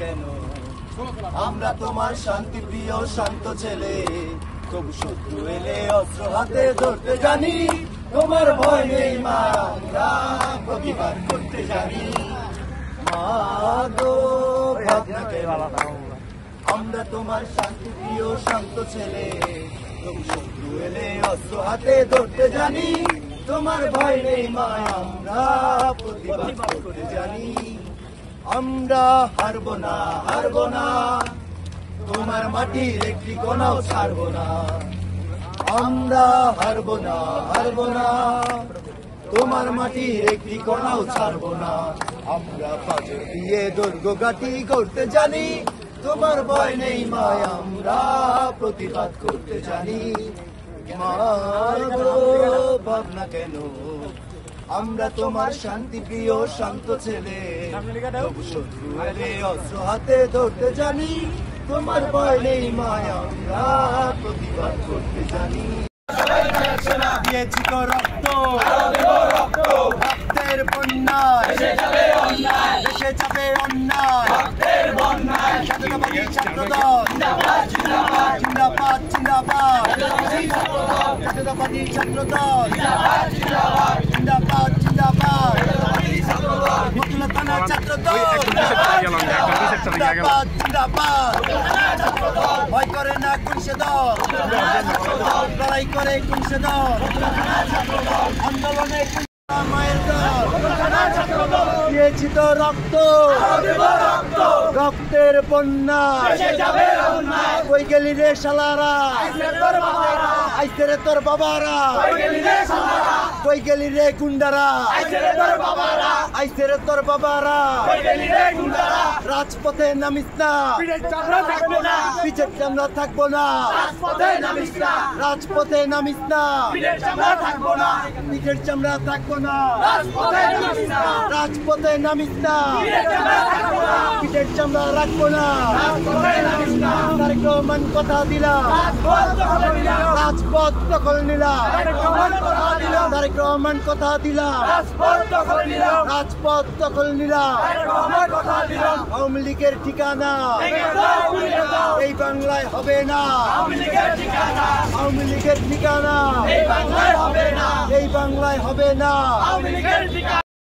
কেন আমরা তোমার শান্তি প্রিয় শান্ত ছেলে, তবু শত্রু এলে অস্ত্র হাতে ধরতে জানি। তোমার ভয় নেই মা, আমরা প্রতিবাদ করতে জানি। মা গো ভাবনা কেন আমরা তোমার শান্তি প্রিয় শান্ত ছেলে, তবু শত্রু এলে অস্ত্র হাতে ধরতে জানি। তোমার ভয় নেই মা, আমরা প্রতিবাদ করতে জানি। আমরা হারবো না, হারবো না, তোমার মাটির একটি কোনাও ছাড়বো না। আমরা হারবো না, হারবো না, তোমার মাটির একটি কোনাও ছাড়বো না। আমরা পাথর দিয়ে দুর্গ ঘাঁটি করতে জানি। তোমার ভয় নেই মা, আমরা প্রতিবাদ করতে জানি। মা গো ভাবনা কেন আমরা তোমার শান্তি প্রিয় শান্ত ছেলে, তবু শত্রু এলে অস্ত্র হাতে ধরতে জানি। তোমার ভয় নেই মা, আমরা প্রতিবাদ করতে জানি। দিয়েছি তো রক্ত, রক্তের বন্যায় দেশে যাবে অন্যায়, জাতীয়তাবাদী ছাত্রদল জিন্দাবাদ, জিন্দাবাদ, জাতীয়তাবাদী ছাত্রদল জিন্দাবাদ, জিন্দাবাদ, মতুয়া থানা ছাত্রদল জিন্দাবাদ, জিন্দাবাদ, ভয় করে না কোন সে দল, লড়াই করে কোন সে দল, আন্দোলনে মায়ের দল। দিয়েছি তো রক্ত, রক্তের বন্যা, কই গেলি রে শালারা, আইছে রে তোর বাবারা, কই গেলি রে গুন্ডারা, আইছে রে তোর বাবারা। রাজপথে নামিস না, পিছের চামড়া থাকবো না, রাজপথে নামিস না, পিছের চামড়া থাকবো না, রাজপথে নামিস না, পিঠের চামড়া রাখবো না। তারেক রহমান কথা দিলাম, রাজপথ দখল নিলাম। তারেক রহমান কথা দিলাম, রাজপথ দখল নিলাম। আওয়ামী লীগের ঠিকানা এই বাংলায় হবে না, আওয়ামী লীগের ঠিকানা এই বাংলায় হবে না।